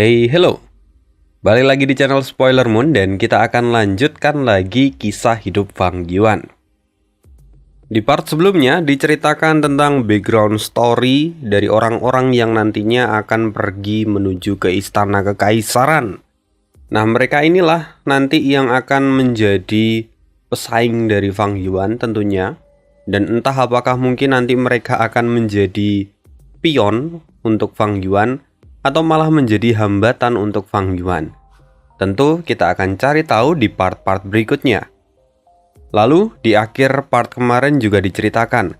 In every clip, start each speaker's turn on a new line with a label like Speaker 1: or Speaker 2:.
Speaker 1: Hey, hello. Balik lagi di channel Spoiler Moon dan kita akan lanjutkan lagi kisah hidup Fang Yuan. Di part sebelumnya diceritakan tentang background story dari orang-orang yang nantinya akan pergi menuju ke istana kekaisaran. Nah, mereka inilah nanti yang akan menjadi pesaing dari Fang Yuan tentunya. Dan entah apakah mungkin nanti mereka akan menjadi pion untuk Fang Yuan atau malah menjadi hambatan untuk Fang Yuan. Tentu kita akan cari tahu di part-part berikutnya. Lalu di akhir part kemarin juga diceritakan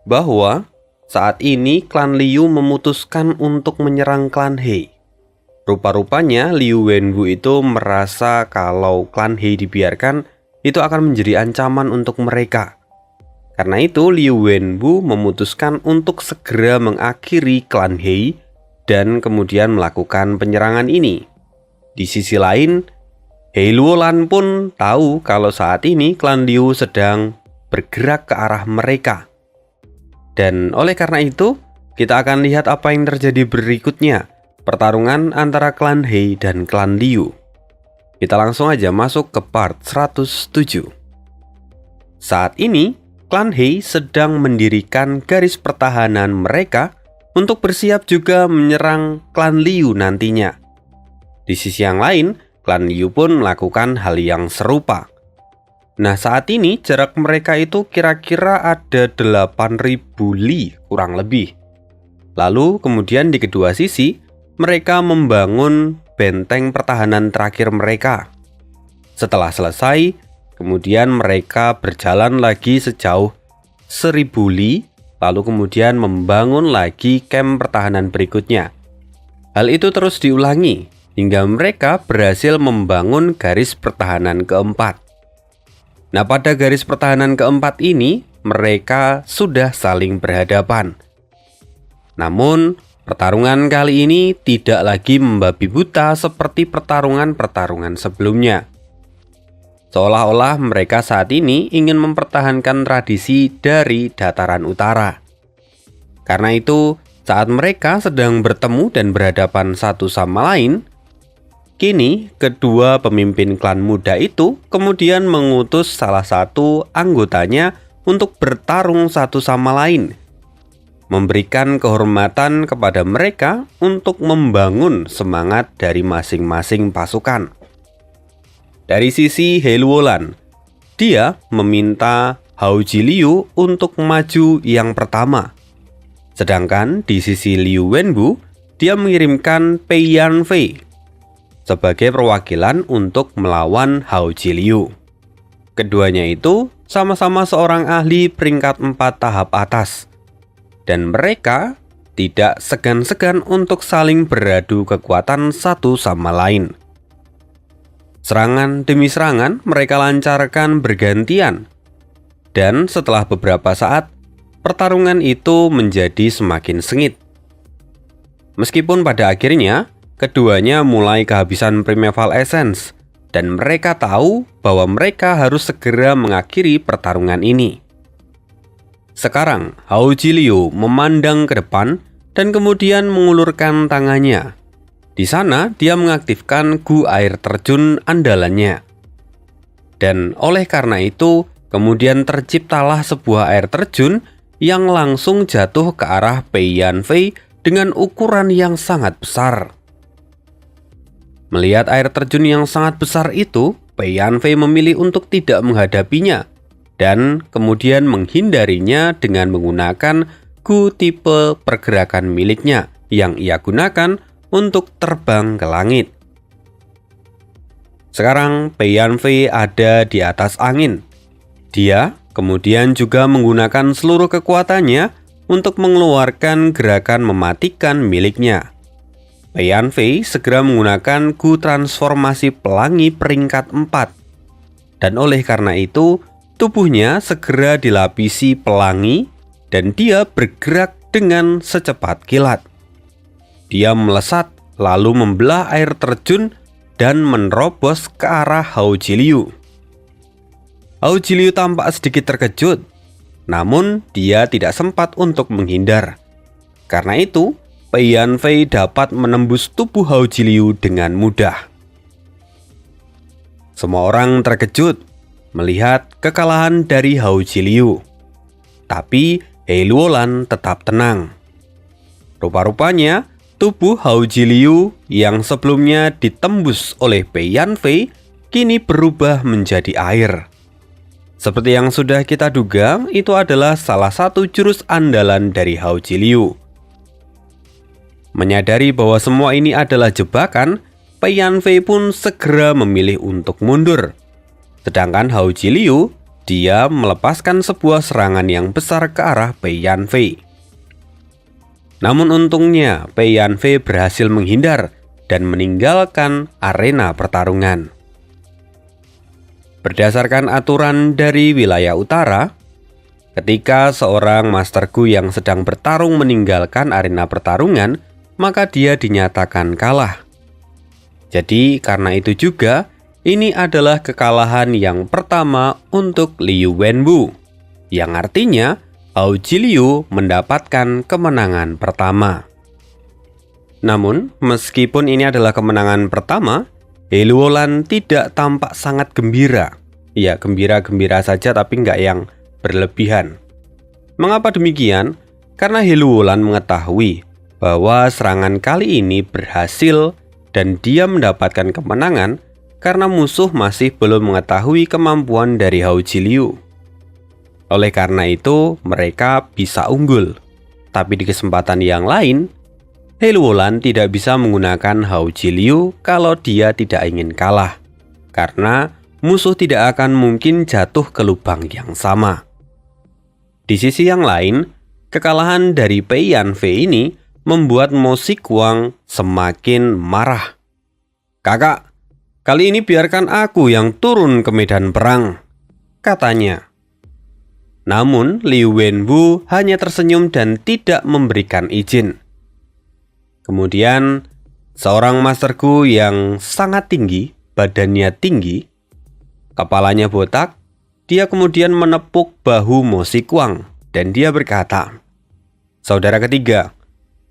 Speaker 1: bahwa saat ini klan Liu memutuskan untuk menyerang klan He. Rupa-rupanya Liu Wenwu itu merasa kalau klan He dibiarkan itu akan menjadi ancaman untuk mereka. Karena itu Liu Wenwu memutuskan untuk segera mengakhiri klan He dan kemudian melakukan penyerangan ini. Di sisi lain, He Luolan pun tahu kalau saat ini klan Liu sedang bergerak ke arah mereka. Dan oleh karena itu, kita akan lihat apa yang terjadi berikutnya, pertarungan antara klan He dan klan Liu. Kita langsung aja masuk ke part 107. Saat ini, klan He sedang mendirikan garis pertahanan mereka untuk bersiap juga menyerang klan Liu nantinya. Di sisi yang lain, klan Liu pun melakukan hal yang serupa. Nah, saat ini jarak mereka itu kira-kira ada 8.000 li kurang lebih. Lalu kemudian di kedua sisi, mereka membangun benteng pertahanan terakhir mereka. Setelah selesai, kemudian mereka berjalan lagi sejauh 1.000 li, lalu kemudian membangun lagi camp pertahanan berikutnya. Hal itu terus diulangi hingga mereka berhasil membangun garis pertahanan keempat. Nah, pada garis pertahanan keempat ini, mereka sudah saling berhadapan. Namun, pertarungan kali ini tidak lagi membabi buta seperti pertarungan-pertarungan sebelumnya. Seolah-olah mereka saat ini ingin mempertahankan tradisi dari dataran utara. Karena itu, saat mereka sedang bertemu dan berhadapan satu sama lain, kini, kedua pemimpin klan muda itu kemudian mengutus salah satu anggotanya untuk bertarung satu sama lain, memberikan kehormatan kepada mereka untuk membangun semangat dari masing-masing pasukan. Dari sisi He Luolan, dia meminta Hao Jiliu untuk maju yang pertama. Sedangkan di sisi Liu Wenwu, dia mengirimkan Pei Yanfei sebagai perwakilan untuk melawan Hao Jiliu. Keduanya itu sama-sama seorang ahli peringkat 4 tahap atas. Dan mereka tidak segan-segan untuk saling beradu kekuatan satu sama lain. Serangan demi serangan mereka lancarkan bergantian. Dan setelah beberapa saat, pertarungan itu menjadi semakin sengit. Meskipun pada akhirnya, keduanya mulai kehabisan Primeval Essence, dan mereka tahu bahwa mereka harus segera mengakhiri pertarungan ini. Sekarang, Hao Jiliu memandang ke depan dan kemudian mengulurkan tangannya. Di sana, dia mengaktifkan gu air terjun andalannya. Dan oleh karena itu, kemudian terciptalah sebuah air terjun yang langsung jatuh ke arah Pei Yanfei dengan ukuran yang sangat besar. Melihat air terjun yang sangat besar itu, Pei Yanfei memilih untuk tidak menghadapinya dan kemudian menghindarinya dengan menggunakan gu tipe pergerakan miliknya yang ia gunakan untuk terbang ke langit. Sekarang Pei Yanfei ada di atas angin. Dia kemudian juga menggunakan seluruh kekuatannya untuk mengeluarkan gerakan mematikan miliknya. Pei Yanfei segera menggunakan gu transformasi pelangi peringkat 4. Dan oleh karena itu, tubuhnya segera dilapisi pelangi dan dia bergerak dengan secepat kilat. Dia melesat lalu membelah air terjun dan menerobos ke arah Hao Jiliu. Hao Jiliu tampak sedikit terkejut, namun dia tidak sempat untuk menghindar. Karena itu, Pei Yanfei dapat menembus tubuh Hao Jiliu dengan mudah. Semua orang terkejut melihat kekalahan dari Hao Jiliu. Tapi He Luolan tetap tenang. Rupa-rupanya tubuh Hao Jiliu yang sebelumnya ditembus oleh Pei Yanfei kini berubah menjadi air. Seperti yang sudah kita duga, itu adalah salah satu jurus andalan dari Hao Jiliu. Menyadari bahwa semua ini adalah jebakan, Pei Yanfei pun segera memilih untuk mundur. Sedangkan Hao Jiliu, dia melepaskan sebuah serangan yang besar ke arah Pei Yanfei. Namun untungnya Pei Yanfei berhasil menghindar dan meninggalkan arena pertarungan. Berdasarkan aturan dari wilayah utara, ketika seorang Master Gu yang sedang bertarung meninggalkan arena pertarungan, maka dia dinyatakan kalah. Jadi karena itu juga, ini adalah kekalahan yang pertama untuk Liu Wenwu, yang artinya Hao Jiliu mendapatkan kemenangan pertama. Namun, meskipun ini adalah kemenangan pertama, He Luolan tidak tampak sangat gembira. Ya, gembira-gembira saja tapi nggak yang berlebihan. Mengapa demikian? Karena He Luolan mengetahui bahwa serangan kali ini berhasil dan dia mendapatkan kemenangan karena musuh masih belum mengetahui kemampuan dari Hao Jiliu. Oleh karena itu, mereka bisa unggul. Tapi di kesempatan yang lain, He Luolan tidak bisa menggunakan Hao Jiliu kalau dia tidak ingin kalah, karena musuh tidak akan mungkin jatuh ke lubang yang sama. Di sisi yang lain, kekalahan dari Pei Yanfei ini membuat Mo Xiguang semakin marah. "Kakak, kali ini biarkan aku yang turun ke medan perang," katanya. Namun Liu Wenwu hanya tersenyum dan tidak memberikan izin. Kemudian, seorang Master Gu yang sangat tinggi, badannya tinggi, kepalanya botak, dia kemudian menepuk bahu Mo Xiguang dan dia berkata, "Saudara ketiga,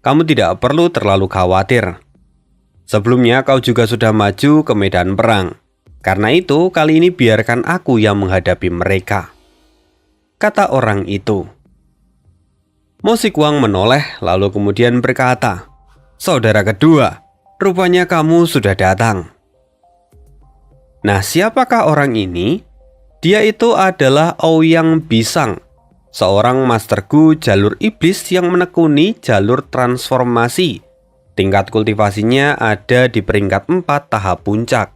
Speaker 1: kamu tidak perlu terlalu khawatir. Sebelumnya kau juga sudah maju ke medan perang. Karena itu, kali ini biarkan aku yang menghadapi mereka," kata orang itu. Mo Xiguang menoleh lalu kemudian berkata, "Saudara kedua, rupanya kamu sudah datang." Nah, siapakah orang ini? Dia itu adalah Ouyang Bisang, seorang Master Gu jalur iblis yang menekuni jalur transformasi. Tingkat kultivasinya ada di peringkat 4 tahap puncak.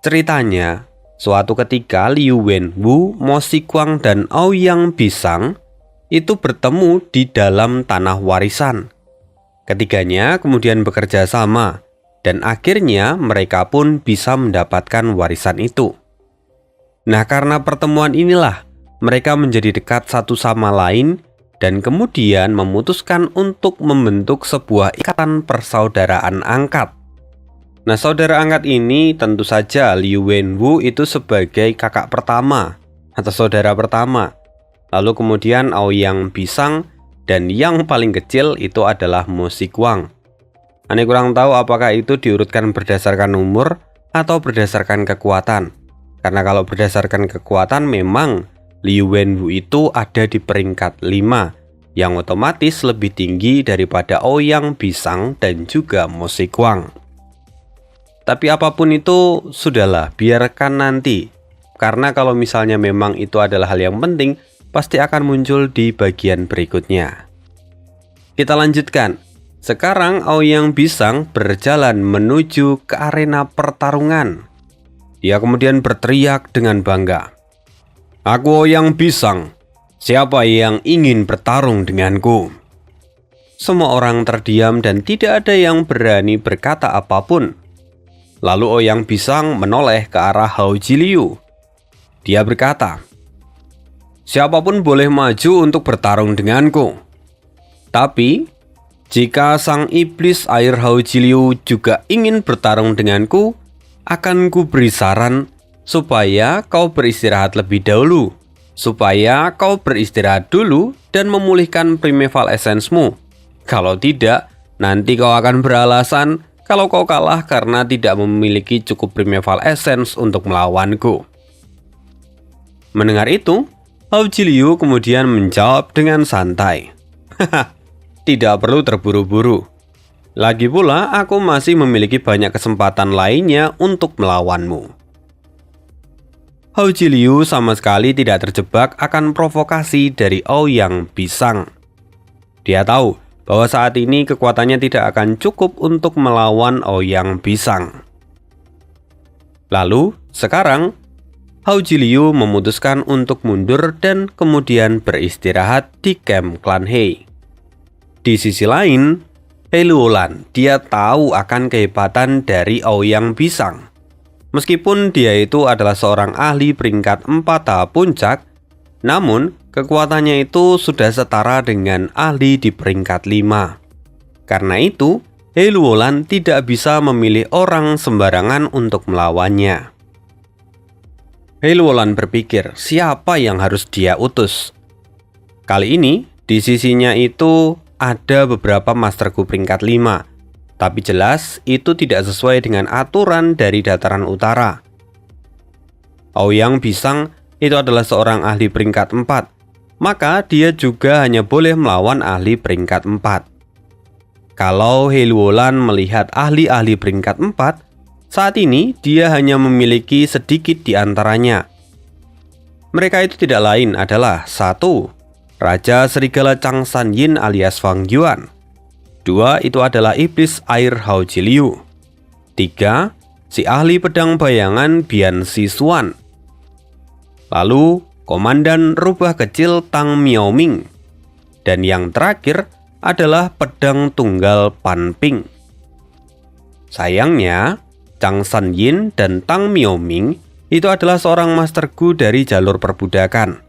Speaker 1: Ceritanya, suatu ketika Liu Wenwu, Mo Xiguang, dan Ouyang Bisang itu bertemu di dalam tanah warisan. Ketiganya kemudian bekerja sama, dan akhirnya mereka pun bisa mendapatkan warisan itu. Nah, karena pertemuan inilah mereka menjadi dekat satu sama lain dan kemudian memutuskan untuk membentuk sebuah ikatan persaudaraan angkat. Nah, saudara angkat ini tentu saja Liu Wenwu itu sebagai kakak pertama atau saudara pertama. Lalu kemudian Ouyang Bisang dan yang paling kecil itu adalah Mo Xiguang. Ane kurang tahu apakah itu diurutkan berdasarkan umur atau berdasarkan kekuatan. Karena kalau berdasarkan kekuatan memang Liu Wenwu itu ada di peringkat 5, yang otomatis lebih tinggi daripada Ouyang Bisang dan juga Mo Xiguang. Tapi apapun itu sudahlah, biarkan nanti. Karena kalau misalnya memang itu adalah hal yang penting, pasti akan muncul di bagian berikutnya. Kita lanjutkan. Sekarang Ouyang Bisang berjalan menuju ke arena pertarungan. Dia kemudian berteriak dengan bangga, "Aku Ouyang Bisang. Siapa yang ingin bertarung denganku?" Semua orang terdiam dan tidak ada yang berani berkata apapun. Lalu Ouyang Bisang menoleh ke arah Hao Jiliu. Dia berkata, "Siapapun boleh maju untuk bertarung denganku. Tapi, jika sang iblis air Hao Jiliu juga ingin bertarung denganku, akan ku beri saran supaya kau beristirahat lebih dahulu, supaya kau beristirahat dulu dan memulihkan Primeval Essence-mu. Kalau tidak, nanti kau akan beralasan kalau kau kalah karena tidak memiliki cukup Primeval Essence untuk melawanku. Mendengar itu, Hou Jiliu kemudian menjawab dengan santai. Haha, tidak perlu terburu-buru. Lagi pula, aku masih memiliki banyak kesempatan lainnya untuk melawanmu. Hou Jiliu sama sekali tidak terjebak akan provokasi dari Ouyang Pisang. Dia tahu bahwa saat ini kekuatannya tidak akan cukup untuk melawan Ouyang Pisang. Lalu, sekarang, Hou Jiliu memutuskan untuk mundur dan kemudian beristirahat di camp klan He. Di sisi lain, He Luolan, dia tahu akan kehebatan dari Ouyang Pisang. Meskipun dia itu adalah seorang ahli peringkat 4 tahap puncak, namun kekuatannya itu sudah setara dengan ahli di peringkat 5. Karena itu, He Luolan tidak bisa memilih orang sembarangan untuk melawannya. He Luolan berpikir siapa yang harus dia utus. Kali ini, di sisinya itu ada beberapa masterku peringkat 5. Tapi jelas itu tidak sesuai dengan aturan dari dataran utara. Ouyang Pisang itu adalah seorang ahli peringkat 4, maka dia juga hanya boleh melawan ahli peringkat 4. Kalau He Luolan melihat ahli-ahli peringkat 4, saat ini dia hanya memiliki sedikit di antaranya. Mereka itu tidak lain adalah 1. Raja Serigala Chang San Yin alias Fang Yuan. 2. Itu adalah iblis air Hou Jiliu. 3. Si ahli pedang bayangan Bian Sisuan. Lalu komandan rubah kecil Tang Miaoming. Dan yang terakhir adalah pedang tunggal Pan Ping. Sayangnya, Chang San Yin dan Tang Miaoming itu adalah seorang Master Gu dari jalur perbudakan.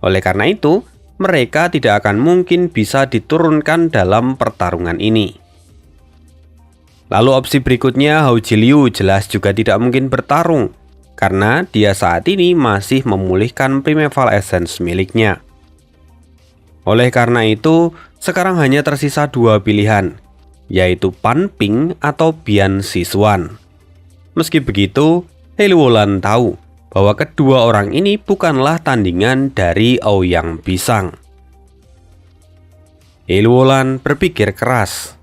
Speaker 1: Oleh karena itu, mereka tidak akan mungkin bisa diturunkan dalam pertarungan ini. Lalu opsi berikutnya, Hou Jiliu jelas juga tidak mungkin bertarung, karena dia saat ini masih memulihkan Primeval Essence miliknya. Oleh karena itu, sekarang hanya tersisa 2 pilihan, yaitu Pan Ping atau Bian Sisuan. Meski begitu, He Luolan tahu bahwa kedua orang ini bukanlah tandingan dari Ouyang Pisang. He Luolan berpikir keras.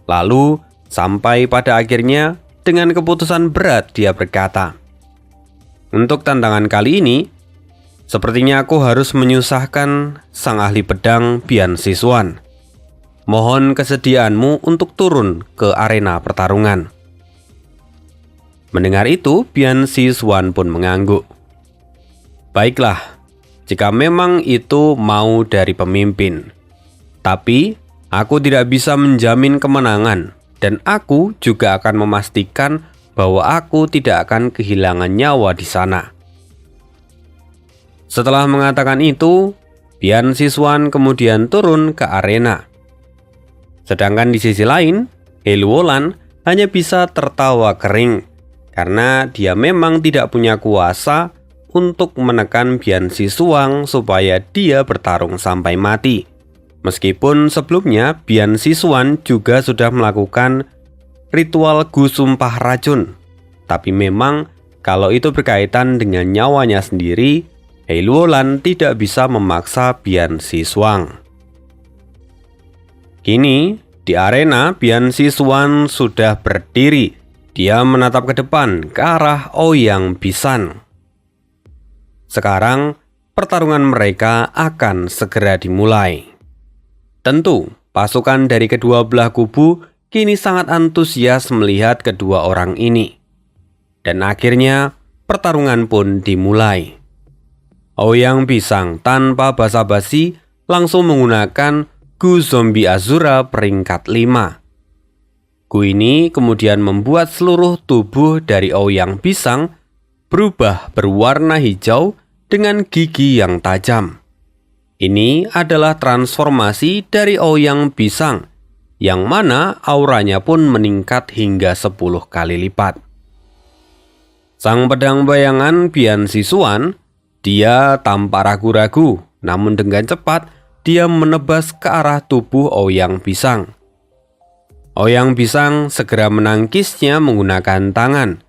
Speaker 1: Lalu, sampai pada akhirnya, dengan keputusan berat dia berkata, "Untuk tantangan kali ini, sepertinya aku harus menyusahkan sang ahli pedang Bian Sisuan. Mohon kesediaanmu untuk turun ke arena pertarungan." Mendengar itu, Bian Sisuan pun mengangguk. "Baiklah, jika memang itu mau dari pemimpin. Tapi, aku tidak bisa menjamin kemenangan, dan aku juga akan memastikan bahwa aku tidak akan kehilangan nyawa di sana." Setelah mengatakan itu, Bian Sisuan kemudian turun ke arena. Sedangkan di sisi lain, He Luolan hanya bisa tertawa kering, karena dia memang tidak punya kuasa untuk menekan Bian Sisuan supaya dia bertarung sampai mati. Meskipun sebelumnya Bian Sisuan juga sudah melakukan ritual Gu Sumpah Racun. Tapi memang kalau itu berkaitan dengan nyawanya sendiri, He Luolan tidak bisa memaksa Bian Sisuan. Kini, di arena Bian Sisuan sudah berdiri. Dia menatap ke depan ke arah Ouyang Pisang. Sekarang, pertarungan mereka akan segera dimulai. Tentu, pasukan dari kedua belah kubu kini sangat antusias melihat kedua orang ini. Dan akhirnya, pertarungan pun dimulai. Ouyang Pisang tanpa basa-basi langsung menggunakan Gu Zombie Azura peringkat 5. Gu ini kemudian membuat seluruh tubuh dari Ouyang Pisang berubah berwarna hijau dengan gigi yang tajam. Ini adalah transformasi dari Ouyang Pisang, yang mana auranya pun meningkat hingga 10 kali lipat. Sang pedang bayangan Bian Sisuan, dia tanpa ragu-ragu, namun dengan cepat dia menebas ke arah tubuh Ouyang Pisang. Ouyang Pisang segera menangkisnya menggunakan tangan.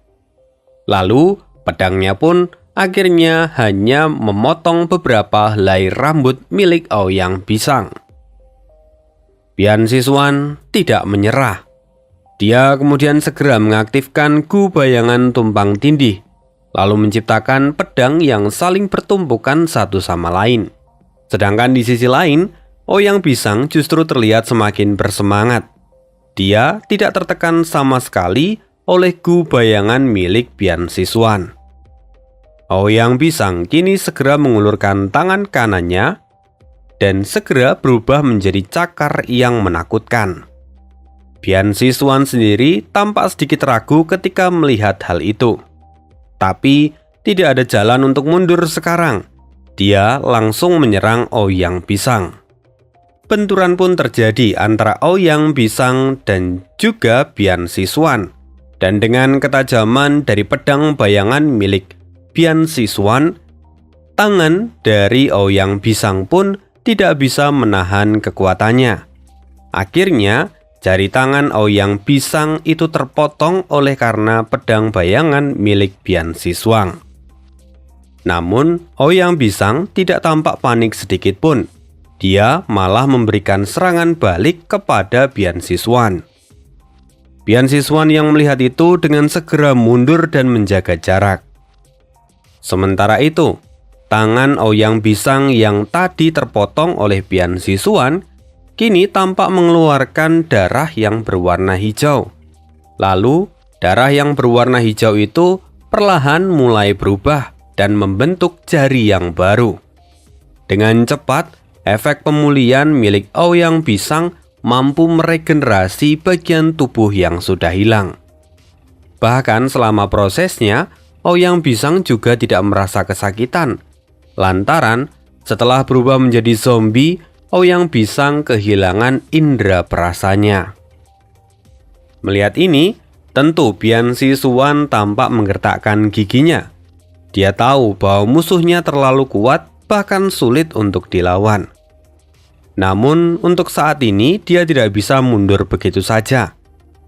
Speaker 1: Lalu pedangnya pun akhirnya hanya memotong beberapa helai rambut milik Ouyang Pisang. Bian Siswan tidak menyerah. Dia kemudian segera mengaktifkan Gu Bayangan Tumpang Tindih, lalu menciptakan pedang yang saling bertumpukan satu sama lain. Sedangkan di sisi lain, Ouyang Pisang justru terlihat semakin bersemangat. Dia tidak tertekan sama sekali oleh Gu Bayangan milik Bian Siswan. Ouyang Pisang kini segera mengulurkan tangan kanannya dan segera berubah menjadi cakar yang menakutkan. Bian Siswan sendiri tampak sedikit ragu ketika melihat hal itu. Tapi tidak ada jalan untuk mundur sekarang. Dia langsung menyerang Ouyang Pisang. Benturan pun terjadi antara Ouyang Pisang dan juga Bian Siswan. Dan dengan ketajaman dari pedang bayangan milik Bian Siswan, tangan dari Ouyang Pisang pun tidak bisa menahan kekuatannya. Akhirnya, jari tangan Ouyang Pisang itu terpotong oleh karena pedang bayangan milik Bian Siswan. Namun, Ouyang Pisang tidak tampak panik sedikit pun. Dia malah memberikan serangan balik kepada Bian Siswan. Bian Siswan yang melihat itu dengan segera mundur dan menjaga jarak. Sementara itu, tangan Ouyang Pisang yang tadi terpotong oleh Bian Siswan kini tampak mengeluarkan darah yang berwarna hijau. Lalu, darah yang berwarna hijau itu perlahan mulai berubah dan membentuk jari yang baru. Dengan cepat, efek pemulihan milik Ouyang Pisang mampu meregenerasi bagian tubuh yang sudah hilang. Bahkan selama prosesnya, Ouyang Pisang juga tidak merasa kesakitan. Lantaran setelah berubah menjadi zombie, Ouyang Pisang kehilangan indera perasanya. Melihat ini, tentu Bian Siswan tampak menggertakkan giginya. Dia tahu bahwa musuhnya terlalu kuat, bahkan sulit untuk dilawan. Namun untuk saat ini dia tidak bisa mundur begitu saja.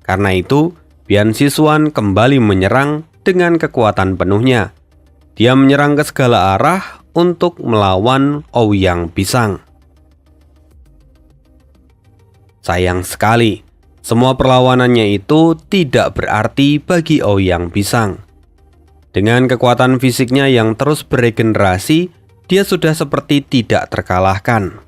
Speaker 1: Karena itu, Bian Siswan kembali menyerang dengan kekuatan penuhnya. Dia menyerang ke segala arah untuk melawan Ouyang Pisang. Sayang sekali, semua perlawanannya itu tidak berarti bagi Ouyang Pisang. Dengan kekuatan fisiknya yang terus beregenerasi, dia sudah seperti tidak terkalahkan.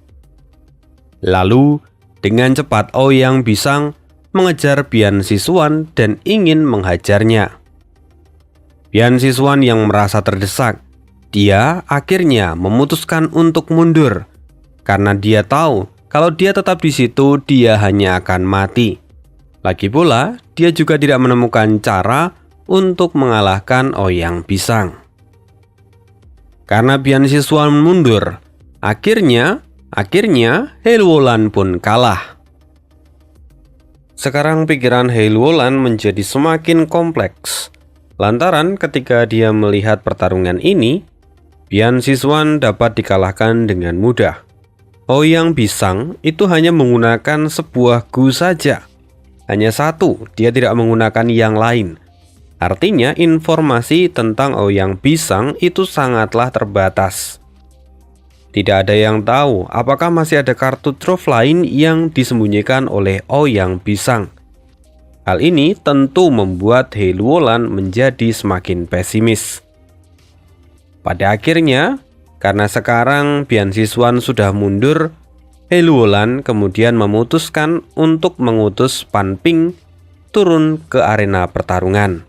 Speaker 1: Lalu, dengan cepat Ouyang Pisang mengejar Bian Siswan dan ingin menghajarnya. Bian Siswan yang merasa terdesak, dia akhirnya memutuskan untuk mundur karena dia tahu kalau dia tetap di situ dia hanya akan mati. Lagi pula, dia juga tidak menemukan cara untuk mengalahkan Ouyang Pisang. Karena Bian Siswan mundur, akhirnya Helwolan pun kalah. Sekarang pikiran Helwolan menjadi semakin kompleks. Lantaran ketika dia melihat pertarungan ini, Bian Siswan dapat dikalahkan dengan mudah. Ouyang Pisang itu hanya menggunakan sebuah Gu saja. Hanya satu, dia tidak menggunakan yang lain. Artinya informasi tentang Ouyang Pisang itu sangatlah terbatas. Tidak ada yang tahu apakah masih ada kartu truf lain yang disembunyikan oleh Ouyang Pisang. Hal ini tentu membuat Helwolan menjadi semakin pesimis. Pada akhirnya, karena sekarang Bian Siswan sudah mundur, Helwolan kemudian memutuskan untuk mengutus Pan Ping turun ke arena pertarungan.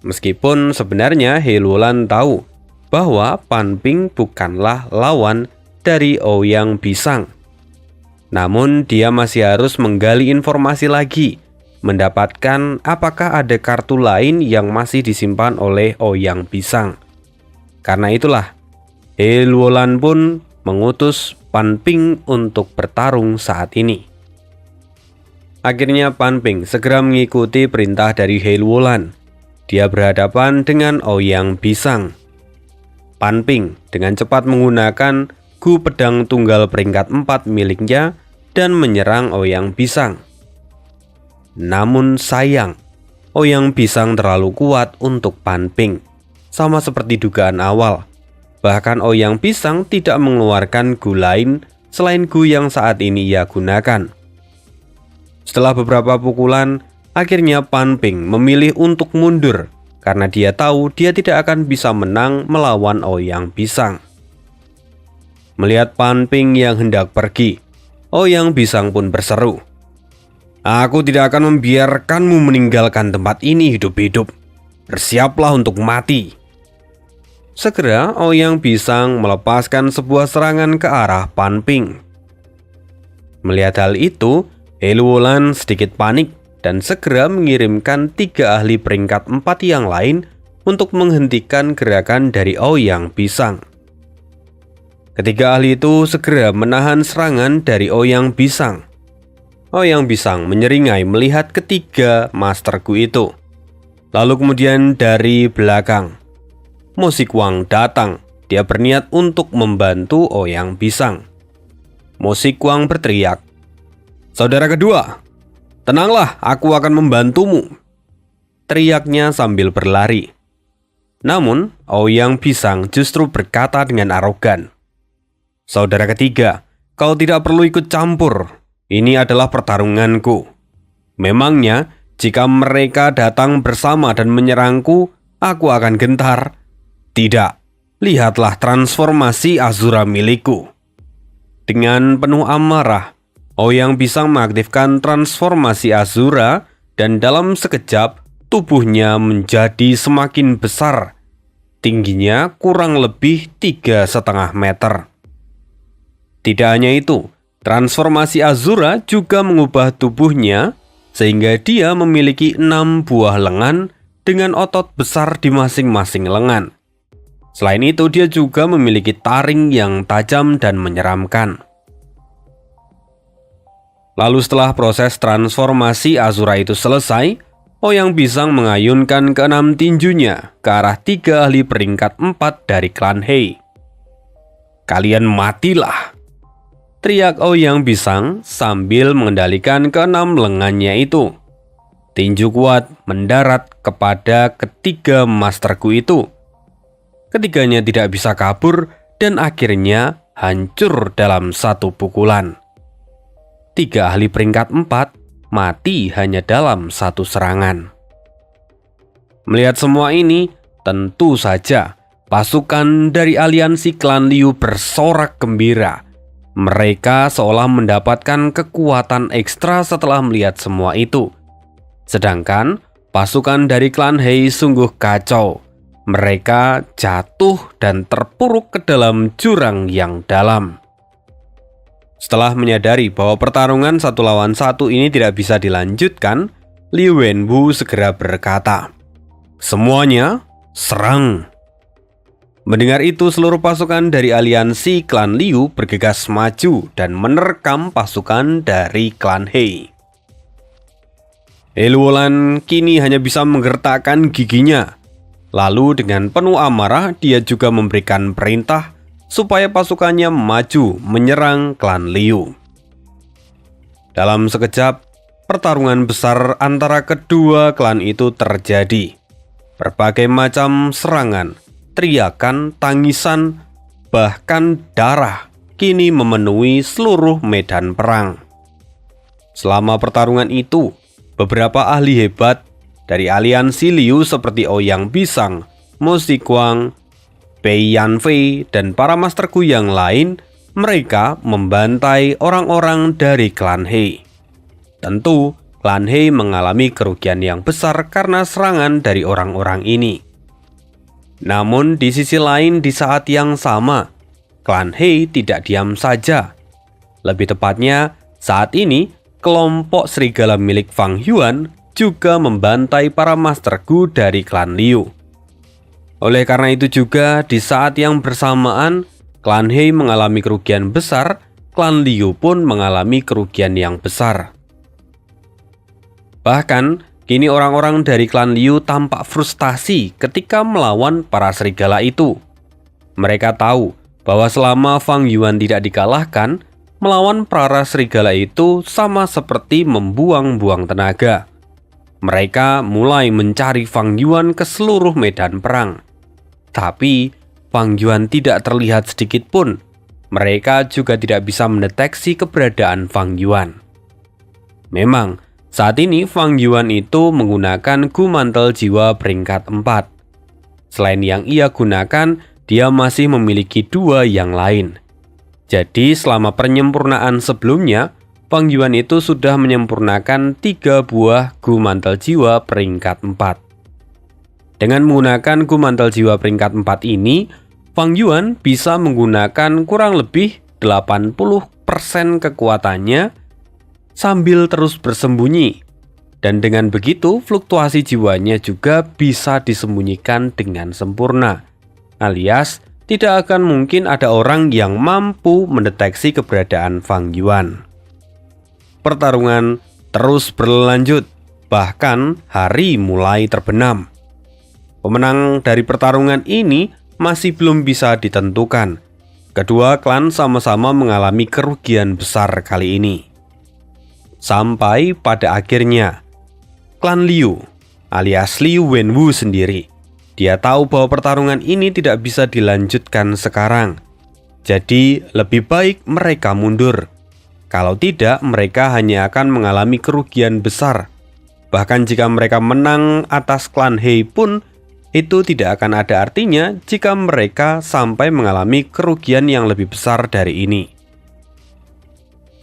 Speaker 1: Meskipun sebenarnya Helwolan tahu bahwa Pan Ping bukanlah lawan dari Ouyang Pisang. Namun dia masih harus menggali informasi lagi, mendapatkan apakah ada kartu lain yang masih disimpan oleh Ouyang Pisang. Karena itulah, Helwolan pun mengutus Pan Ping untuk bertarung saat ini. Akhirnya Pan Ping segera mengikuti perintah dari Helwolan. Dia berhadapan dengan Ouyang Pisang. Pan Ping dengan cepat menggunakan menyerbu pedang tunggal peringkat 4 miliknya dan menyerang Ouyang Pisang. Namun sayang, Ouyang Pisang terlalu kuat untuk Pan Ping, sama seperti dugaan awal. Bahkan Ouyang Pisang tidak mengeluarkan gu lain selain gu yang saat ini ia gunakan. Setelah beberapa pukulan, akhirnya Pan Ping memilih untuk mundur karena dia tahu dia tidak akan bisa menang melawan Ouyang Pisang. Melihat Pan Ping yang hendak pergi, Ouyang Pisang pun berseru, "Aku tidak akan membiarkanmu meninggalkan tempat ini hidup-hidup. Bersiaplah untuk mati." Segera Ouyang Pisang melepaskan sebuah serangan ke arah Pan Ping. Melihat hal itu, He Luolan sedikit panik dan segera mengirimkan 3 ahli peringkat 4 yang lain untuk menghentikan gerakan dari Ouyang Pisang. Ketiga ahli itu segera menahan serangan dari Ouyang Pisang. Ouyang Pisang menyeringai melihat ketiga Master Gu itu. Lalu kemudian dari belakang, Mo Sikuang datang. Dia berniat untuk membantu Ouyang Pisang. Mo Sikuang berteriak, "Saudara kedua, tenanglah, aku akan membantumu," teriaknya sambil berlari. Namun, Ouyang Pisang justru berkata dengan arogan, "Saudara ketiga, kau tidak perlu ikut campur. Ini adalah pertarunganku. Memangnya, jika mereka datang bersama dan menyerangku, aku akan gentar? Tidak, lihatlah transformasi Azura milikku." Dengan penuh amarah, Ouyang Pisang mengaktifkan transformasi Azura dan dalam sekejap, tubuhnya menjadi semakin besar. Tingginya kurang lebih 3,5 meter. Tidak hanya itu, transformasi Azura juga mengubah tubuhnya sehingga dia memiliki 6 buah lengan dengan otot besar di masing-masing lengan. Selain itu, dia juga memiliki taring yang tajam dan menyeramkan. Lalu setelah proses transformasi Azura itu selesai, Ouyang Pisang mengayunkan ke-6 tinjunya ke arah 3 ahli peringkat 4 dari klan He. "Kalian matilah!" teriak Ouyang Pisang sambil mengendalikan ke-6 lengannya itu. Tinju kuat mendarat kepada ketiga Master Gu itu. Ketiganya tidak bisa kabur dan akhirnya hancur dalam satu pukulan. 3 ahli peringkat 4 mati hanya dalam satu serangan. Melihat semua ini, tentu saja pasukan dari aliansi klan Liu bersorak gembira. Mereka seolah mendapatkan kekuatan ekstra setelah melihat semua itu. Sedangkan pasukan dari klan He sungguh kacau. Mereka jatuh dan terpuruk ke dalam jurang yang dalam. Setelah menyadari bahwa pertarungan 1 lawan 1 ini tidak bisa dilanjutkan, Liu Wenwu segera berkata, "Semuanya, serang!" Mendengar itu, seluruh pasukan dari aliansi klan Liu bergegas maju dan menerkam pasukan dari klan He. He Luolan kini hanya bisa menggertakkan giginya. Lalu dengan penuh amarah, dia juga memberikan perintah supaya pasukannya maju menyerang klan Liu. Dalam sekejap, pertarungan besar antara kedua klan itu terjadi. Berbagai macam serangan, teriakan, tangisan, bahkan darah kini memenuhi seluruh medan perang. Selama pertarungan itu, beberapa ahli hebat dari aliansi Liu seperti Ouyang Pisang, Mo Sikuang, Pei Yanfei, dan para Master Gu yang lain, mereka membantai orang-orang dari klan He. Tentu, klan He mengalami kerugian yang besar karena serangan dari orang-orang ini. Namun di sisi lain, di saat yang sama, klan He tidak diam saja. Lebih tepatnya, saat ini kelompok serigala milik Fang Yuan juga membantai para Master Gu dari klan Liu. Oleh karena itu juga, di saat yang bersamaan, klan He mengalami kerugian besar, klan Liu pun mengalami kerugian yang besar. Bahkan, kini orang-orang dari klan Liu tampak frustasi ketika melawan para serigala itu. Mereka tahu bahwa selama Fang Yuan tidak dikalahkan, melawan para serigala itu sama seperti membuang-buang tenaga. Mereka mulai mencari Fang Yuan ke seluruh medan perang. Tapi Fang Yuan tidak terlihat sedikit pun. Mereka juga tidak bisa mendeteksi keberadaan Fang Yuan. Memang, saat ini Fang Yuan itu menggunakan Gu Mantel Jiwa peringkat 4. Selain yang ia gunakan, dia masih memiliki 2 yang lain. Jadi selama penyempurnaan sebelumnya, Fang Yuan itu sudah menyempurnakan 3 buah Gu Mantel Jiwa peringkat 4. Dengan menggunakan Gu Mantel Jiwa peringkat 4 ini, Fang Yuan bisa menggunakan kurang lebih 80% kekuatannya sambil terus bersembunyi. Dan dengan begitu, fluktuasi jiwanya juga bisa disembunyikan dengan sempurna. Alias, tidak akan mungkin ada orang yang mampu mendeteksi keberadaan Fang Yuan. Pertarungan terus berlanjut, bahkan hari mulai terbenam. Pemenang dari pertarungan ini masih belum bisa ditentukan. Kedua klan sama-sama mengalami kerugian besar kali ini. Sampai pada akhirnya, klan Liu alias Liu Wenwu sendiri, dia tahu bahwa pertarungan ini tidak bisa dilanjutkan sekarang. Jadi lebih baik mereka mundur. Kalau tidak, mereka hanya akan mengalami kerugian besar. Bahkan jika mereka menang atas klan He pun, itu tidak akan ada artinya jika mereka sampai mengalami kerugian yang lebih besar dari ini.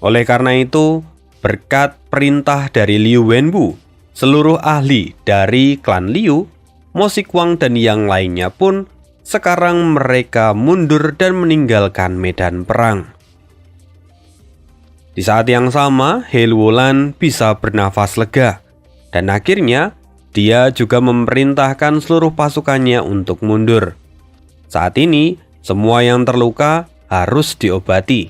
Speaker 1: Oleh karena itu, berkat perintah dari Liu Wenwu, seluruh ahli dari klan Liu, Mo Xiguang dan yang lainnya pun sekarang mereka mundur dan meninggalkan medan perang. Di saat yang sama, He Luolan bisa bernafas lega, dan akhirnya dia juga memerintahkan seluruh pasukannya untuk mundur. Saat ini, semua yang terluka harus diobati.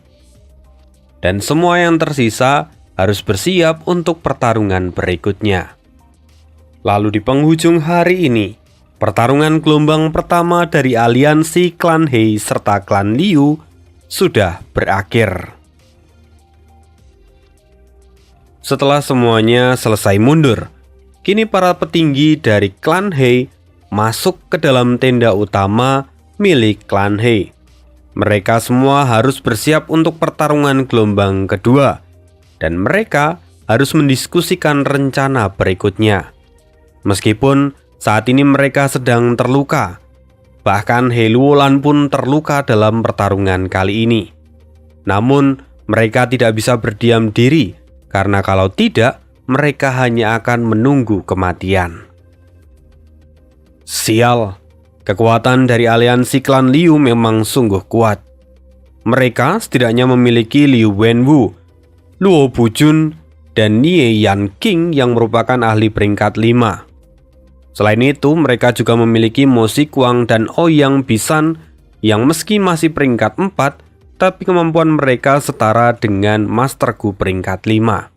Speaker 1: Dan semua yang tersisa harus bersiap untuk pertarungan berikutnya. Lalu di penghujung hari ini, pertarungan gelombang pertama dari aliansi klan He serta klan Liu sudah berakhir. Setelah semuanya selesai mundur, kini para petinggi dari klan He masuk ke dalam tenda utama milik klan He. Mereka semua harus bersiap untuk pertarungan gelombang kedua, dan mereka harus mendiskusikan rencana berikutnya. Meskipun saat ini mereka sedang terluka, bahkan He Luolan pun terluka dalam pertarungan kali ini. Namun mereka tidak bisa berdiam diri, karena kalau tidak, mereka hanya akan menunggu kematian. Sial, kekuatan dari aliansi klan Liu memang sungguh kuat. Mereka setidaknya memiliki Liu Wenwu, Luo Bujun, dan Nie Yan King yang merupakan ahli peringkat 5. Selain itu, mereka juga memiliki Mo Xiguang dan Ouyang Bisan yang meski masih peringkat 4, tapi kemampuan mereka setara dengan Master Gu peringkat 5.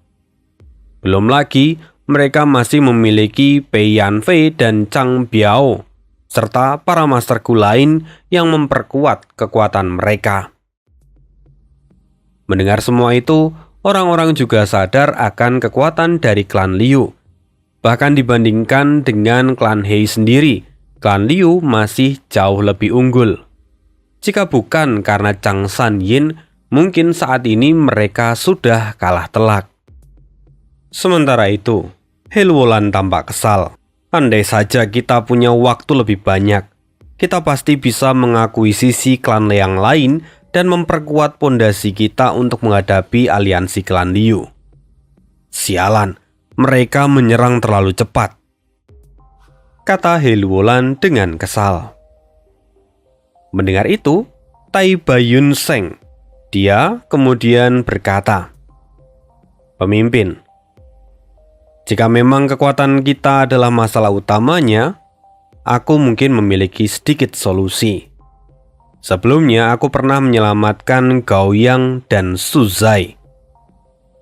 Speaker 1: Belum lagi, mereka masih memiliki Pei Yanfei dan Chang Biao, serta para Master Gu lain yang memperkuat kekuatan mereka. Mendengar semua itu, orang-orang juga sadar akan kekuatan dari klan Liu. Bahkan dibandingkan dengan klan He sendiri, klan Liu masih jauh lebih unggul. Jika bukan karena Chang San Yin, mungkin saat ini mereka sudah kalah telak. Sementara itu, He Luolan tampak kesal. Andai saja kita punya waktu lebih banyak, kita pasti bisa mengakuisisi klan yang lain dan memperkuat pondasi kita untuk menghadapi aliansi klan Liu. Sialan, mereka menyerang terlalu cepat, kata He Luolan dengan kesal. Mendengar itu, Tai Bayun Seng, dia kemudian berkata, "Pemimpin, jika memang kekuatan kita adalah masalah utamanya, aku mungkin memiliki sedikit solusi. Sebelumnya aku pernah menyelamatkan Gao Yang dan Su Zai.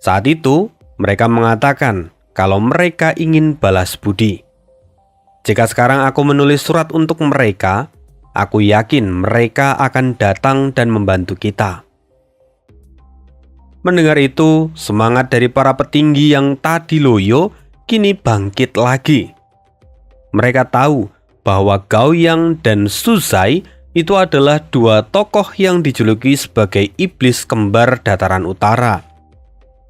Speaker 1: Saat itu, mereka mengatakan kalau mereka ingin balas budi. Jika sekarang aku menulis surat untuk mereka, aku yakin mereka akan datang dan membantu kita." Mendengar itu, semangat dari para petinggi yang tadi loyo kini bangkit lagi. Mereka tahu bahwa Gao Yang dan Su Zai itu adalah dua tokoh yang dijuluki sebagai iblis kembar dataran utara.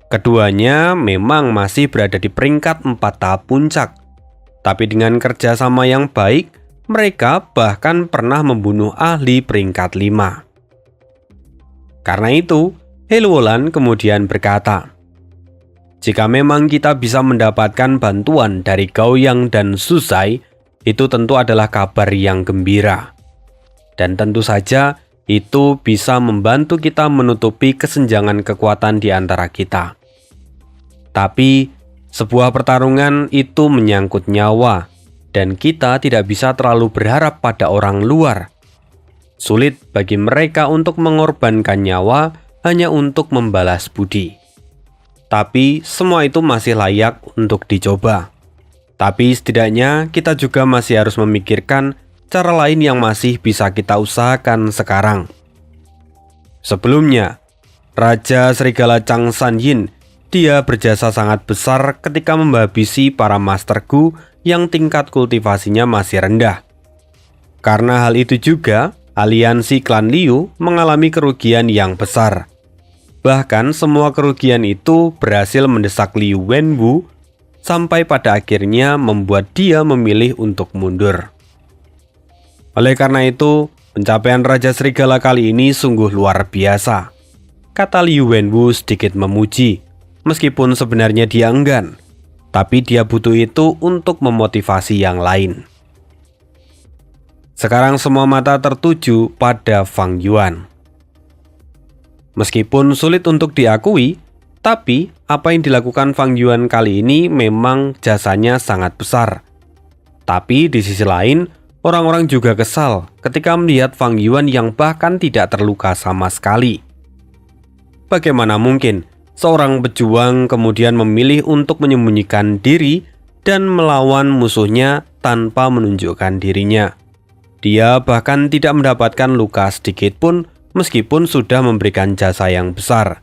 Speaker 1: Keduanya memang masih berada di peringkat 4 tahap puncak. Tapi dengan kerjasama yang baik, mereka bahkan pernah membunuh ahli peringkat 5. Karena itu, He Luolan kemudian berkata, "Jika memang kita bisa mendapatkan bantuan dari Gao Yang dan Su Zai, itu tentu adalah kabar yang gembira. Dan tentu saja itu bisa membantu kita menutupi kesenjangan kekuatan di antara kita. Tapi sebuah pertarungan itu menyangkut nyawa, dan kita tidak bisa terlalu berharap pada orang luar. Sulit bagi mereka untuk mengorbankan nyawa hanya untuk membalas budi. Tapi semua itu masih layak untuk dicoba. Tapi setidaknya kita juga masih harus memikirkan cara lain yang masih bisa kita usahakan sekarang." Sebelumnya, Raja Serigala Chang San Yin, dia berjasa sangat besar ketika menghabisi para Master Gu yang tingkat kultivasinya masih rendah. Karena hal itu juga, aliansi klan Liu mengalami kerugian yang besar. Bahkan semua kerugian itu berhasil mendesak Liu Wenwu sampai pada akhirnya membuat dia memilih untuk mundur. Oleh karena itu, pencapaian Raja Serigala kali ini sungguh luar biasa, kata Liu Wenwu sedikit memuji, meskipun sebenarnya dia enggan, tapi dia butuh itu untuk memotivasi yang lain. Sekarang semua mata tertuju pada Fang Yuan. Meskipun sulit untuk diakui, tapi apa yang dilakukan Fang Yuan kali ini memang jasanya sangat besar. Tapi di sisi lain, orang-orang juga kesal ketika melihat Fang Yuan yang bahkan tidak terluka sama sekali. Bagaimana mungkin seorang pejuang kemudian memilih untuk menyembunyikan diri dan melawan musuhnya tanpa menunjukkan dirinya? Dia bahkan tidak mendapatkan luka sedikit pun meskipun sudah memberikan jasa yang besar.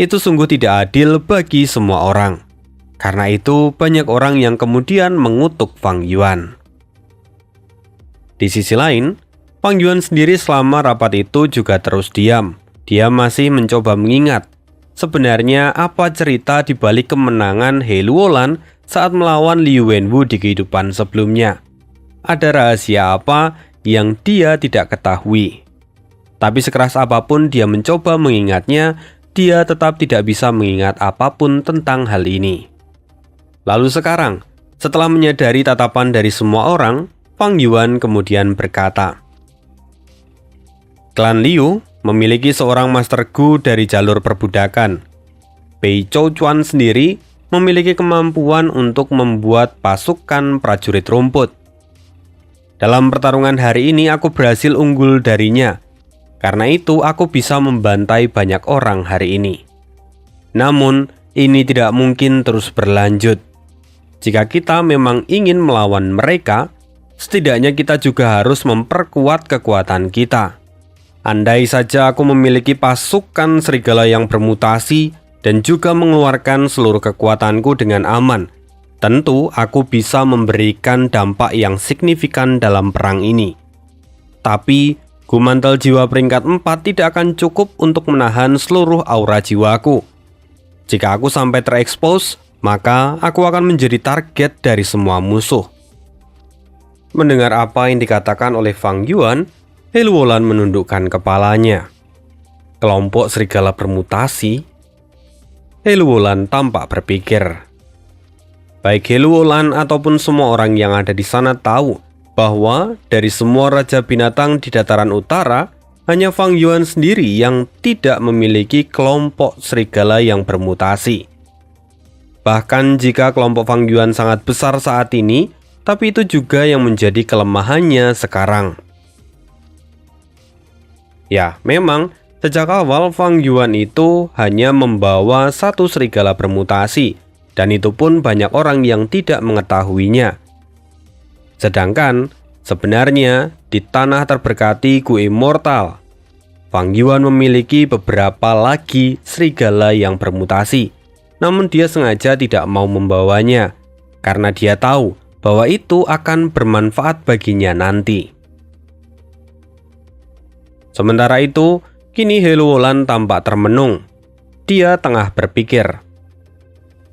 Speaker 1: Itu sungguh tidak adil bagi semua orang. Karena itu banyak orang yang kemudian mengutuk Fang Yuan. Di sisi lain, Fang Yuan sendiri selama rapat itu juga terus diam. Dia masih mencoba mengingat sebenarnya apa cerita di balik kemenangan He Luolan saat melawan Liu Wenwu di kehidupan sebelumnya. Ada rahasia apa yang dia tidak ketahui. Tapi sekeras apapun dia mencoba mengingatnya, dia tetap tidak bisa mengingat apapun tentang hal ini. Lalu sekarang, setelah menyadari tatapan dari semua orang, Fang Yuan kemudian berkata, "Klan Liu memiliki seorang Master Gu dari jalur perbudakan. Bei Chou Chuan sendiri memiliki kemampuan untuk membuat pasukan prajurit rumput. Dalam pertarungan hari ini aku berhasil unggul darinya. Karena itu aku bisa membantai banyak orang hari ini. Namun, ini tidak mungkin terus berlanjut. Jika kita memang ingin melawan mereka, setidaknya kita juga harus memperkuat kekuatan kita. Andai saja aku memiliki pasukan serigala yang bermutasi dan juga mengeluarkan seluruh kekuatanku dengan aman, tentu aku bisa memberikan dampak yang signifikan dalam perang ini. Tapi Gumantel jiwa peringkat 4 tidak akan cukup untuk menahan seluruh aura jiwaku. Jika aku sampai terekspos, maka aku akan menjadi target dari semua musuh." Mendengar apa yang dikatakan oleh Fang Yuan, He Luolan menundukkan kepalanya. Kelompok serigala bermutasi? He Luolan tampak berpikir. Baik He Luolan ataupun semua orang yang ada di sana tahu bahwa dari semua raja binatang di dataran utara, hanya Fang Yuan sendiri yang tidak memiliki kelompok serigala yang bermutasi. Bahkan jika kelompok Fang Yuan sangat besar saat ini, tapi itu juga yang menjadi kelemahannya sekarang. Ya, memang sejak awal Fang Yuan itu hanya membawa satu serigala bermutasi, dan itu pun banyak orang yang tidak mengetahuinya. Sedangkan Sebenarnya, di tanah terberkati Gu Immortal, Fang Yuan memiliki beberapa lagi serigala yang bermutasi. Namun dia sengaja tidak mau membawanya, karena dia tahu bahwa itu akan bermanfaat baginya nanti. Sementara itu, kini Heluolan tampak termenung. Dia tengah berpikir,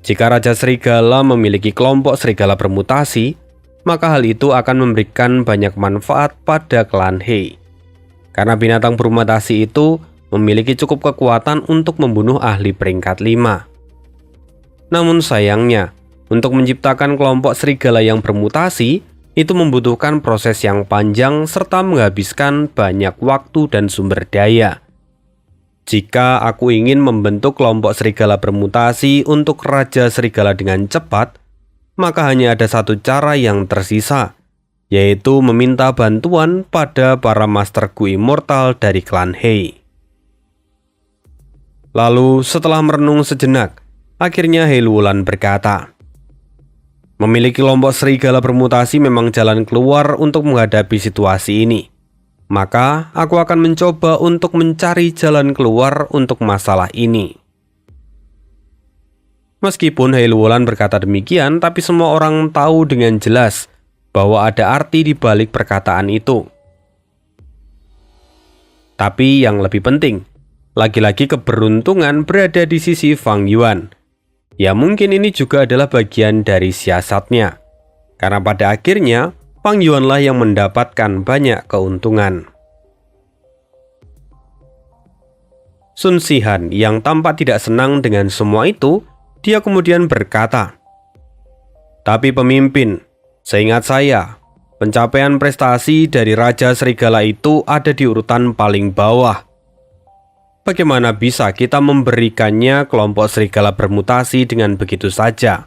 Speaker 1: jika Raja Serigala memiliki kelompok serigala bermutasi, maka hal itu akan memberikan banyak manfaat pada klan He. Karena binatang bermutasi itu memiliki cukup kekuatan untuk membunuh ahli peringkat 5. Namun sayangnya, untuk menciptakan kelompok serigala yang bermutasi, itu membutuhkan proses yang panjang serta menghabiskan banyak waktu dan sumber daya. Jika aku ingin membentuk kelompok serigala bermutasi untuk Raja Serigala dengan cepat, maka hanya ada satu cara yang tersisa, yaitu meminta bantuan pada para Master Gu Immortal dari klan He. Lalu setelah merenung sejenak, akhirnya Heluolan berkata, memiliki kelompok serigala bermutasi memang jalan keluar untuk menghadapi situasi ini. Maka aku akan mencoba untuk mencari jalan keluar untuk masalah ini. Meskipun Heluolan berkata demikian, tapi semua orang tahu dengan jelas bahwa ada arti di balik perkataan itu. Tapi yang lebih penting, lagi-lagi keberuntungan berada di sisi Fang Yuan. Ya mungkin ini juga adalah bagian dari siasatnya. Karena pada akhirnya, Fang Yuanlah yang mendapatkan banyak keuntungan. Sun Shihan yang tampak tidak senang dengan semua itu, dia kemudian berkata, tapi pemimpin, seingat saya, pencapaian prestasi dari Raja Serigala itu ada di urutan paling bawah. Bagaimana bisa kita memberikannya kelompok serigala bermutasi dengan begitu saja?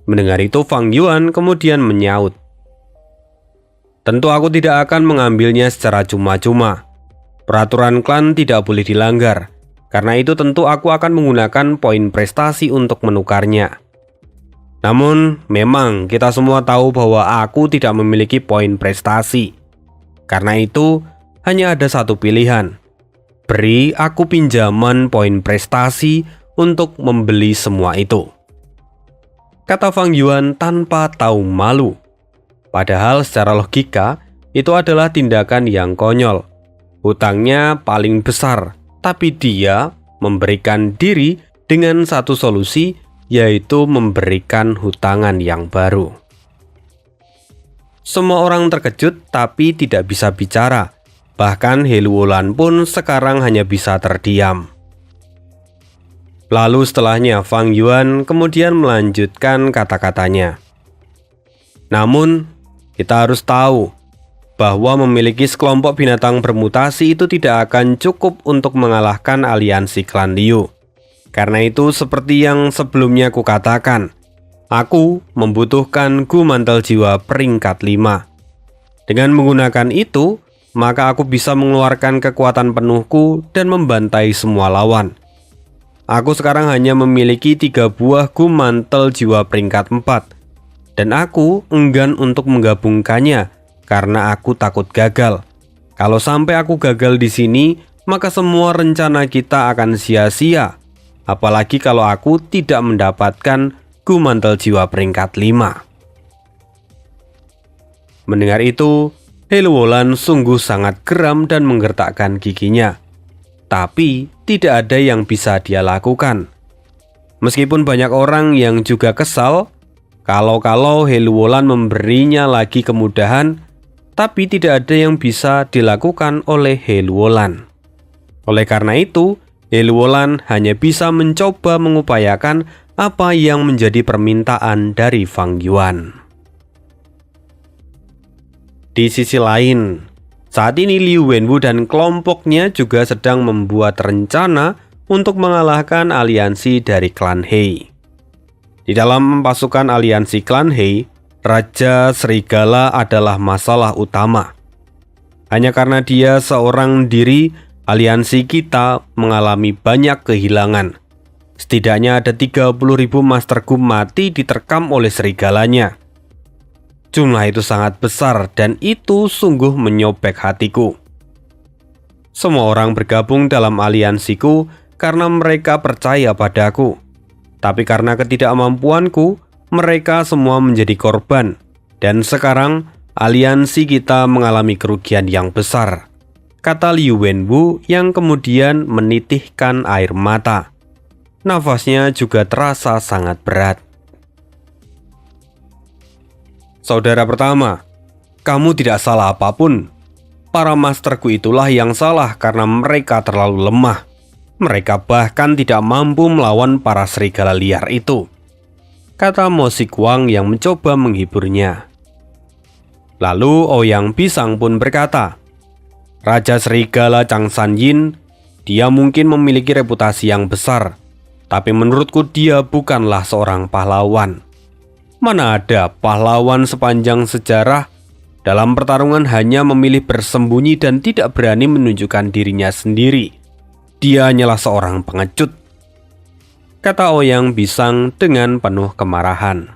Speaker 1: Mendengar itu, Fang Yuan kemudian menyaut, tentu aku tidak akan mengambilnya secara cuma-cuma. Peraturan klan tidak boleh dilanggar. Karena itu tentu aku akan menggunakan poin prestasi untuk menukarnya. Namun, memang kita semua tahu bahwa aku tidak memiliki poin prestasi. Karena itu, hanya ada satu pilihan. Beri aku pinjaman poin prestasi untuk membeli semua itu. Kata Fang Yuan tanpa tahu malu. Padahal secara logika, itu adalah tindakan yang konyol. Hutangnya paling besar, tapi dia memberikan diri dengan satu solusi, yaitu memberikan hutangan yang baru. Semua orang terkejut tapi tidak bisa bicara. Bahkan Heluolan pun sekarang hanya bisa terdiam. Lalu setelahnya Fang Yuan kemudian melanjutkan kata-katanya. Namun, kita harus tahu bahwa memiliki sekelompok binatang bermutasi itu tidak akan cukup untuk mengalahkan aliansi klan Liu. Karena itu seperti yang sebelumnya kukatakan, aku membutuhkan Gu Mantel Jiwa peringkat 5. Dengan menggunakan itu, maka aku bisa mengeluarkan kekuatan penuhku dan membantai semua lawan. Aku sekarang hanya memiliki 3 buah Gu Mantel Jiwa peringkat 4. Dan aku enggan untuk menggabungkannya karena aku takut gagal. Kalau sampai aku gagal di sini, maka semua rencana kita akan sia-sia. Apalagi kalau aku tidak mendapatkan Gu Mantel Jiwa peringkat 5. Mendengar itu, Heluolan sungguh sangat geram dan menggertakkan giginya. Tapi tidak ada yang bisa dia lakukan. Meskipun banyak orang yang juga kesal, kalau Heluolan memberinya lagi kemudahan, tapi tidak ada yang bisa dilakukan oleh Heluolan. Oleh karena itu, Heluolan hanya bisa mencoba mengupayakan apa yang menjadi permintaan dari Fang Yuan. Di sisi lain, saat ini Liu Wenwu dan kelompoknya juga sedang membuat rencana untuk mengalahkan aliansi dari klan He. Di dalam pasukan aliansi klan He, Raja Serigala adalah masalah utama. Hanya karena dia seorang diri, aliansi kita mengalami banyak kehilangan. Setidaknya ada 30.000 Master Gu mati diterkam oleh serigalanya. Jumlah itu sangat besar dan itu sungguh menyobek hatiku. Semua orang bergabung dalam aliansiku karena mereka percaya padaku. Tapi karena ketidakmampuanku, mereka semua menjadi korban. Dan sekarang, aliansi kita mengalami kerugian yang besar, kata Liu Wenwu yang kemudian menitihkan air mata. Nafasnya juga terasa sangat berat. Saudara pertama, kamu tidak salah apapun. Para masterku itulah yang salah karena mereka terlalu lemah. Mereka bahkan tidak mampu melawan para serigala liar itu, kata Mo Shikuang yang mencoba menghiburnya. Lalu Ouyang Pisang pun berkata, Raja Serigala Chang Sanyin, dia mungkin memiliki reputasi yang besar, tapi menurutku dia bukanlah seorang pahlawan. Mana ada pahlawan sepanjang sejarah dalam pertarungan hanya memilih bersembunyi dan tidak berani menunjukkan dirinya sendiri. Dia hanyalah seorang pengecut, kata Ouyang Pisang dengan penuh kemarahan.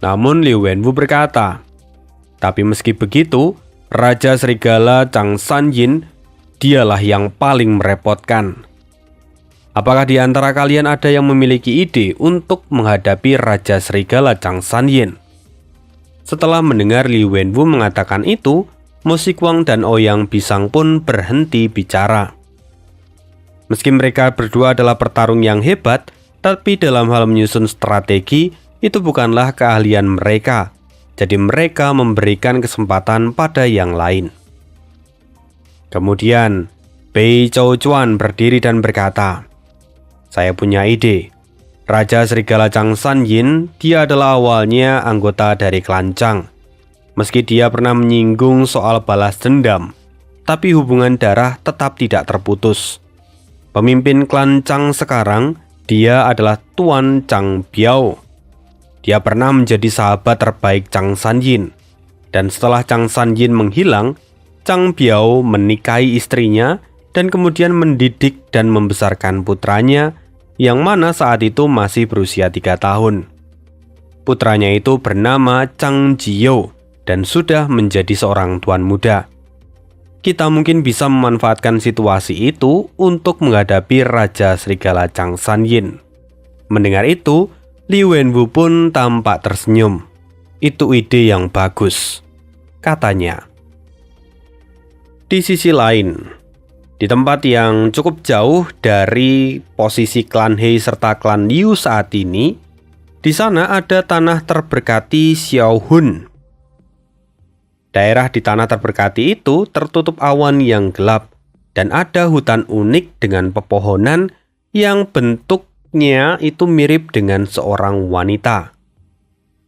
Speaker 1: Namun Liu Wenwu berkata, tapi meski begitu, Raja Serigala Chang Sanyin, dialah yang paling merepotkan. Apakah di antara kalian ada yang memiliki ide untuk menghadapi Raja Serigala Chang Sanyin? Setelah mendengar Liu Wenwu mengatakan itu, Mo Shikuang dan Ouyang Pisang pun berhenti bicara. Meski mereka berdua adalah petarung yang hebat, tapi dalam hal menyusun strategi, itu bukanlah keahlian mereka. Jadi mereka memberikan kesempatan pada yang lain. Kemudian, Bei Chouchuan berdiri dan berkata, saya punya ide. Raja Serigala Chang Sanyin, dia adalah awalnya anggota dari klan Chang. Meski dia pernah menyinggung soal balas dendam, tapi hubungan darah tetap tidak terputus. Pemimpin klan Chang sekarang, dia adalah Tuan Chang Biao. Dia pernah menjadi sahabat terbaik Chang Sanyin. Dan setelah Chang Sanyin menghilang, Chang Biao menikahi istrinya dan kemudian mendidik dan membesarkan putranya, yang mana saat itu masih berusia 3 tahun. Putranya itu bernama Chang Jiyo dan sudah menjadi seorang tuan muda. Kita mungkin bisa memanfaatkan situasi itu untuk menghadapi Raja Serigala Chang Sanyin. Mendengar itu, Liu Wenwu pun tampak tersenyum. Itu ide yang bagus, katanya. Di sisi lain, di tempat yang cukup jauh dari posisi klan He serta klan Liu saat ini, di sana ada tanah terberkati Xiaohun. Daerah di tanah terberkati itu tertutup awan yang gelap dan ada hutan unik dengan pepohonan yang bentuknya itu mirip dengan seorang wanita.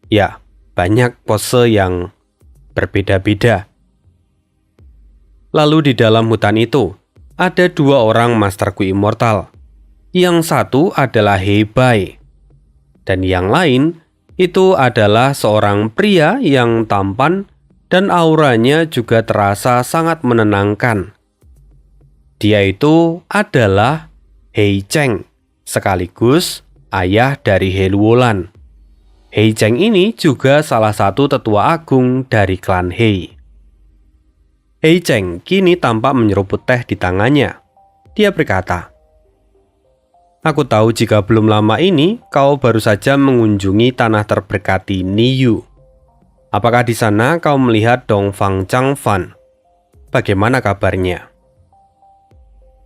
Speaker 1: Ya, banyak pose yang berbeda-beda. Lalu di dalam hutan itu ada 2 orang masterku immortal. Yang satu adalah He Bai dan yang lain itu adalah seorang pria yang tampan dan auranya juga terasa sangat menenangkan. Dia itu adalah Hei Cheng, sekaligus ayah dari He Luolan. Hei Cheng ini juga salah satu tetua agung dari klan He. Hei Cheng kini tampak menyeruput teh di tangannya. Dia berkata, aku tahu jika belum lama ini kau baru saja mengunjungi tanah terberkati Niyu. Apakah di sana kau melihat Dongfang Changfan? Bagaimana kabarnya?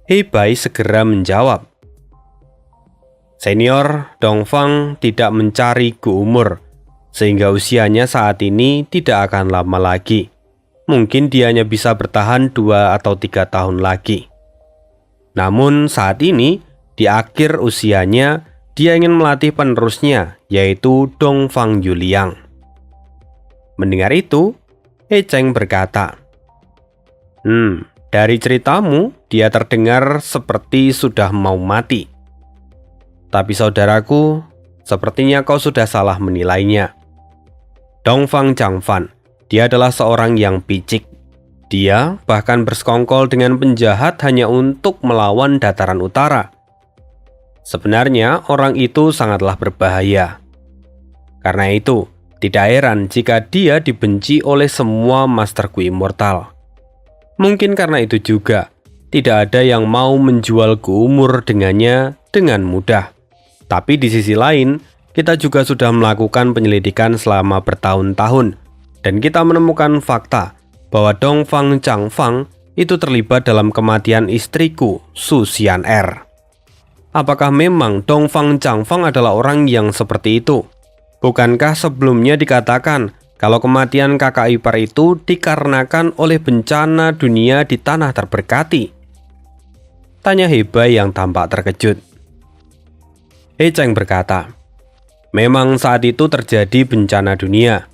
Speaker 1: He Bai segera menjawab, Senior, Dongfang tidak mencari Gu umur, sehingga usianya saat ini tidak akan lama lagi. Mungkin dia hanya bisa bertahan 2 atau 3 tahun lagi. Namun saat ini, di akhir usianya, dia ingin melatih penerusnya, yaitu Dongfang Yuliang. Mendengar itu, He Cheng berkata, dari ceritamu, dia terdengar seperti sudah mau mati. Tapi saudaraku, sepertinya kau sudah salah menilainya. Dongfang Changfan, dia adalah seorang yang picik. Dia bahkan bersekongkol dengan penjahat hanya untuk melawan dataran utara. Sebenarnya orang itu sangatlah berbahaya. Karena itu, Tidak heran jika dia dibenci oleh semua masterku immortal. Mungkin karena itu juga, tidak ada yang mau menjual Guumur dengannya dengan mudah. Tapi di sisi lain, kita juga sudah melakukan penyelidikan selama bertahun-tahun, dan kita menemukan fakta bahwa Dongfang Changfang itu terlibat dalam kematian istriku, Su Xian'er. Apakah memang Dongfang Changfang adalah orang yang seperti itu? Bukankah sebelumnya dikatakan kalau kematian kakak ipar itu dikarenakan oleh bencana dunia di tanah terberkati? Tanya Hebai yang tampak terkejut. He Cheng berkata, memang saat itu terjadi bencana dunia,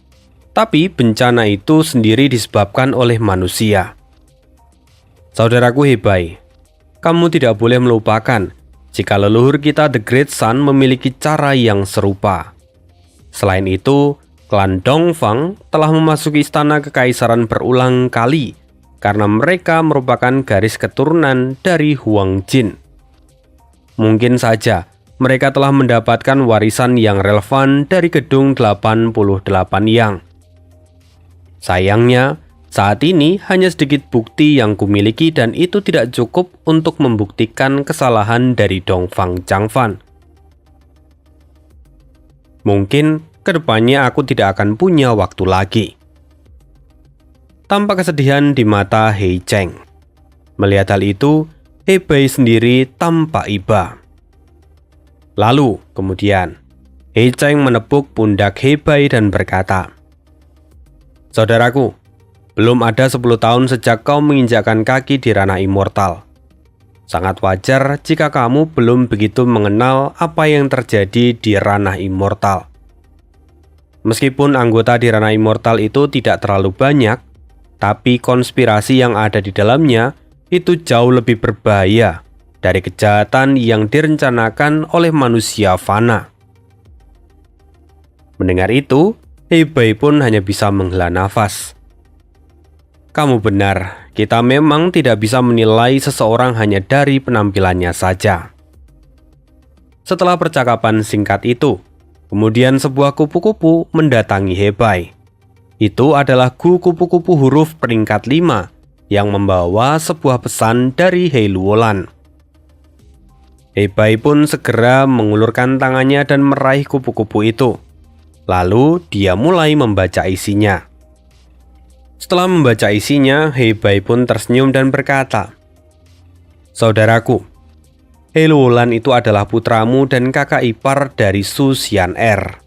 Speaker 1: tapi bencana itu sendiri disebabkan oleh manusia. Saudaraku Hebai, kamu tidak boleh melupakan jika leluhur kita The Great Sun memiliki cara yang serupa. Selain itu, klan Dongfang telah memasuki istana kekaisaran berulang kali karena mereka merupakan garis keturunan dari Huang Jin. Mungkin saja mereka telah mendapatkan warisan yang relevan dari gedung 88 Yang. Sayangnya, saat ini hanya sedikit bukti yang kumiliki dan itu tidak cukup untuk membuktikan kesalahan dari Dongfang Changfang. Mungkin kedepannya aku tidak akan punya waktu lagi. Tampak kesedihan di mata He Cheng. Melihat hal itu, Hebai sendiri tampak iba. Lalu, kemudian, He Cheng menepuk pundak Hebai dan berkata, saudaraku, belum ada 10 tahun sejak kau menginjakkan kaki di ranah immortal. Sangat wajar jika kamu belum begitu mengenal apa yang terjadi di ranah immortal. Meskipun anggota di ranah immortal itu tidak terlalu banyak, tapi konspirasi yang ada di dalamnya itu jauh lebih berbahaya dari kejahatan yang direncanakan oleh manusia fana. Mendengar itu, Hebai pun hanya bisa menghela nafas. Kamu benar, kita memang tidak bisa menilai seseorang hanya dari penampilannya saja. Setelah percakapan singkat itu, kemudian sebuah kupu-kupu mendatangi Hebai. Itu adalah kupu-kupu huruf peringkat 5 yang membawa sebuah pesan dari He Luolan. Hebai pun segera mengulurkan tangannya dan meraih kupu-kupu itu. Lalu dia mulai membaca isinya. Setelah membaca isinya, Hebai pun tersenyum dan berkata, saudaraku, He Luolan itu adalah putramu dan kakak ipar dari Su Xian'er.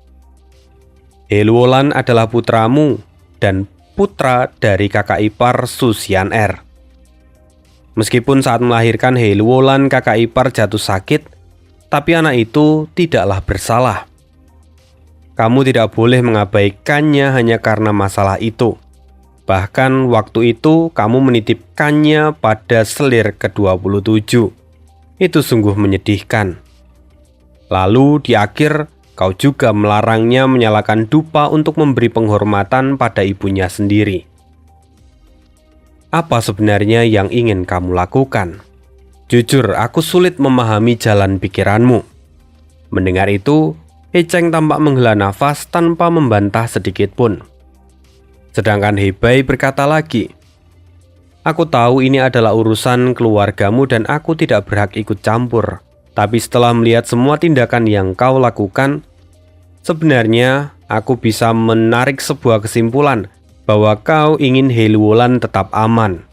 Speaker 1: He Luolan adalah putramu dan putra dari kakak ipar Su Xian'er. Meskipun saat melahirkan He Luolan kakak ipar jatuh sakit, tapi anak itu tidaklah bersalah. Kamu tidak boleh mengabaikannya hanya karena masalah itu. Bahkan waktu itu kamu menitipkannya pada selir ke-27. Itu sungguh menyedihkan. Lalu di akhir, kau juga melarangnya menyalakan dupa untuk memberi penghormatan pada ibunya sendiri. Apa sebenarnya yang ingin kamu lakukan? Jujur, aku sulit memahami jalan pikiranmu. Mendengar itu, He Cheng tampak menghela nafas tanpa membantah sedikit pun. Sedangkan Hebai berkata lagi, aku tahu ini adalah urusan keluargamu dan aku tidak berhak ikut campur. Tapi setelah melihat semua tindakan yang kau lakukan, sebenarnya aku bisa menarik sebuah kesimpulan bahwa kau ingin He Luolan tetap aman.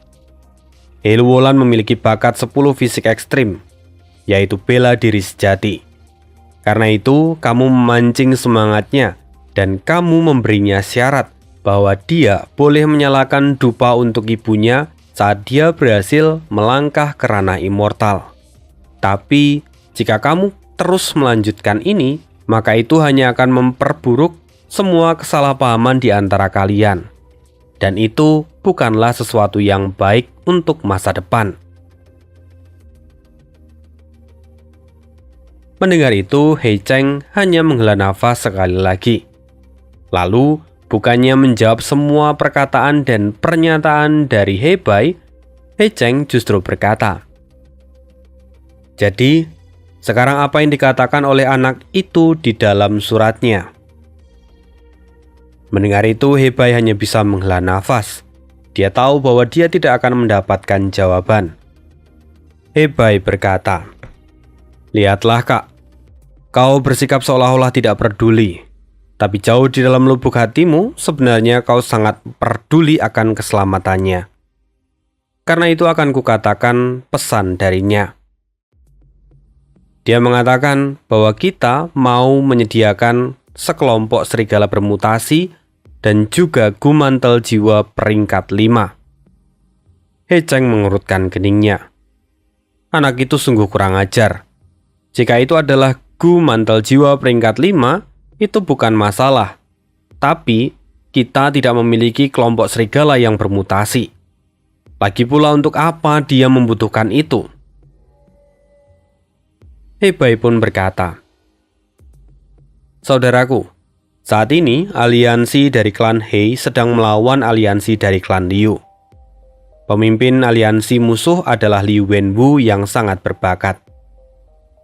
Speaker 1: He Luolan memiliki bakat 10 fisik ekstrim, yaitu bela diri sejati. Karena itu, kamu memancing semangatnya dan kamu memberinya syarat bahwa dia boleh menyalakan dupa untuk ibunya saat dia berhasil melangkah ke ranah immortal. Tapi, jika kamu terus melanjutkan ini, maka itu hanya akan memperburuk semua kesalahpahaman di antara kalian. Dan itu bukanlah sesuatu yang baik untuk masa depan. Mendengar itu, He Cheng hanya menghela nafas sekali lagi. Lalu, bukannya menjawab semua perkataan dan pernyataan dari Hebai, He Cheng justru berkata, jadi, sekarang apa yang dikatakan oleh anak itu di dalam suratnya? Mendengar itu, He Bai hanya bisa menghela nafas. Dia tahu bahwa dia tidak akan mendapatkan jawaban. He Bai berkata, "Lihatlah kak, kau bersikap seolah-olah tidak peduli. Tapi jauh di dalam lubuk hatimu, sebenarnya kau sangat peduli akan keselamatannya. Karena itu akan kukatakan pesan darinya." Dia mengatakan bahwa kita mau menyediakan sekelompok serigala bermutasi dan juga gumantel jiwa peringkat 5. He Cheng mengerutkan keningnya. Anak itu sungguh kurang ajar. Jika itu adalah gumantel jiwa peringkat 5, itu bukan masalah. Tapi kita tidak memiliki kelompok serigala yang bermutasi. Lagi pula untuk apa dia membutuhkan itu? He Bai pun berkata, "Saudaraku, saat ini aliansi dari klan He sedang melawan aliansi dari klan Liu. Pemimpin aliansi musuh adalah Liu Wenwu yang sangat berbakat.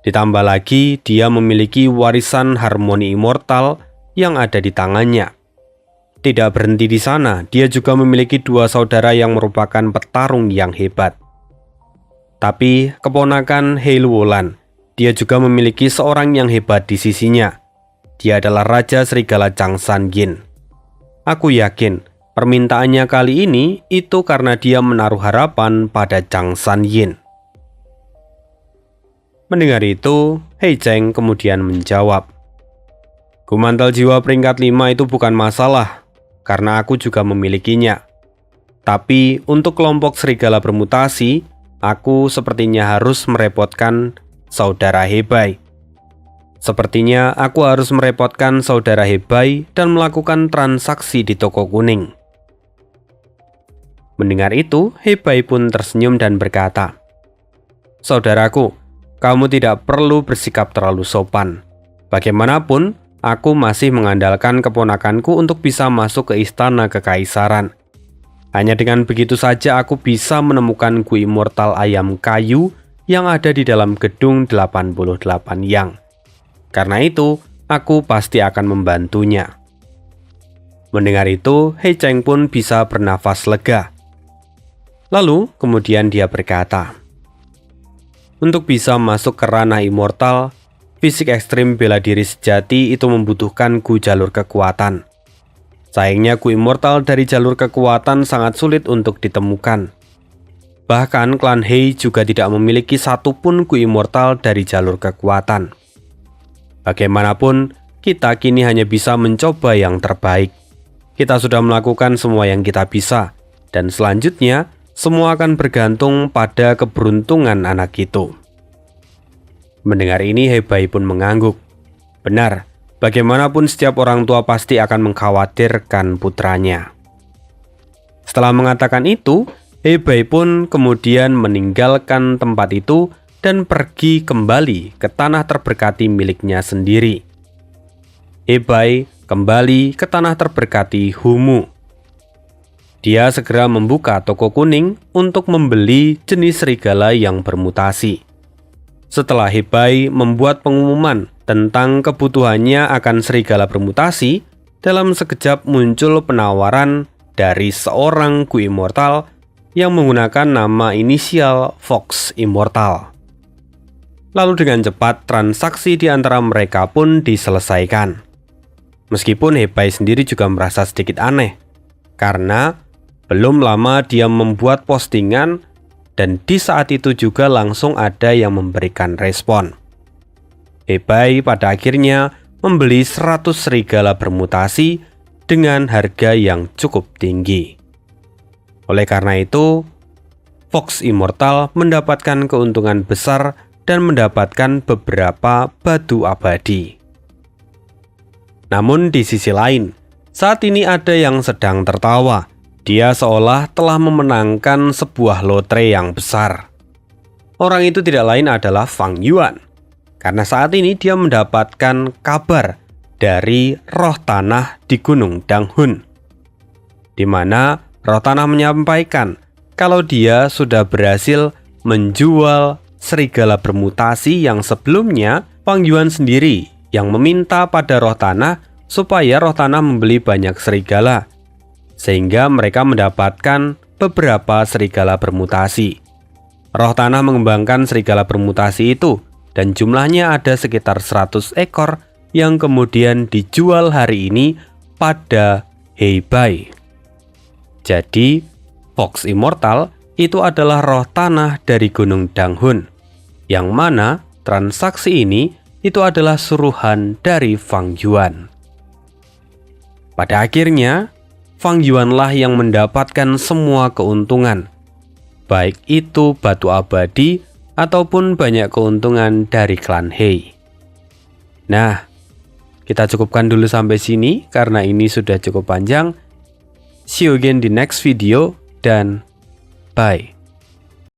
Speaker 1: Ditambah lagi dia memiliki warisan harmoni immortal yang ada di tangannya. Tidak berhenti di sana, dia juga memiliki 2 saudara yang merupakan petarung yang hebat. Tapi keponakan He Luolan, dia juga memiliki seorang yang hebat di sisinya. Dia adalah Raja Serigala Changsan Yin. Aku yakin permintaannya kali ini itu karena dia menaruh harapan pada Changsan Yin." Mendengar itu, He Cheng kemudian menjawab, "Gumantel jiwa peringkat 5 itu bukan masalah, karena aku juga memilikinya. Tapi untuk kelompok serigala bermutasi, aku sepertinya harus merepotkan saudara He Bai. Sepertinya aku harus merepotkan saudara He Bai dan melakukan transaksi di toko kuning." Mendengar itu, He Bai pun tersenyum dan berkata, "Saudaraku, kamu tidak perlu bersikap terlalu sopan. Bagaimanapun, aku masih mengandalkan keponakanku untuk bisa masuk ke istana kekaisaran. Hanya dengan begitu saja aku bisa menemukan Gu Immortal ayam kayu yang ada di dalam gedung 88 Yang. Karena itu, aku pasti akan membantunya." Mendengar itu, He Cheng pun bisa bernafas lega. Lalu, kemudian dia berkata, "Untuk bisa masuk ke ranah immortal, fisik ekstrim bela diri sejati itu membutuhkan Gu jalur kekuatan. Sayangnya Gu immortal dari jalur kekuatan sangat sulit untuk ditemukan. Bahkan klan He juga tidak memiliki satupun Gu immortal dari jalur kekuatan. Bagaimanapun, kita kini hanya bisa mencoba yang terbaik. Kita sudah melakukan semua yang kita bisa, dan selanjutnya semua akan bergantung pada keberuntungan anak itu." Mendengar ini, He Bai pun mengangguk. Benar, bagaimanapun setiap orang tua pasti akan mengkhawatirkan putranya. Setelah mengatakan itu, He Bai pun kemudian meninggalkan tempat itu dan pergi kembali ke tanah terberkati miliknya sendiri. He Bai kembali ke tanah terberkati Humu. Dia segera membuka toko kuning untuk membeli jenis serigala yang bermutasi. Setelah He Bai membuat pengumuman tentang kebutuhannya akan serigala bermutasi, dalam sekejap muncul penawaran dari seorang Gu Immortal yang menggunakan nama inisial Fox Immortal. Lalu dengan cepat transaksi di antara mereka pun diselesaikan. Meskipun He Bai sendiri juga merasa sedikit aneh, karena belum lama dia membuat postingan dan di saat itu juga langsung ada yang memberikan respon. He Bai pada akhirnya membeli 100 serigala bermutasi dengan harga yang cukup tinggi. Oleh karena itu, Fox Immortal mendapatkan keuntungan besar dan mendapatkan beberapa batu abadi. Namun di sisi lain, saat ini ada yang sedang tertawa. Dia seolah telah memenangkan sebuah lotre yang besar. Orang itu tidak lain adalah Fang Yuan. Karena saat ini dia mendapatkan kabar dari roh tanah di Gunung Danghun, di mana roh tanah menyampaikan kalau dia sudah berhasil menjual serigala bermutasi yang sebelumnya Fang Yuan sendiri yang meminta pada roh tanah supaya roh tanah membeli banyak serigala, sehingga mereka mendapatkan beberapa serigala bermutasi. Roh tanah mengembangkan serigala bermutasi itu, dan jumlahnya ada sekitar 100 ekor yang kemudian dijual hari ini pada Heibai. Jadi, Fox Immortal itu adalah roh tanah dari Gunung Danghun, yang mana transaksi ini itu adalah suruhan dari Fang Yuan. Pada akhirnya, Fang Yuanlah yang mendapatkan semua keuntungan, baik itu batu abadi ataupun banyak keuntungan dari klan He. Nah, kita cukupkan dulu sampai sini karena ini sudah cukup panjang. See you again di next video dan bye.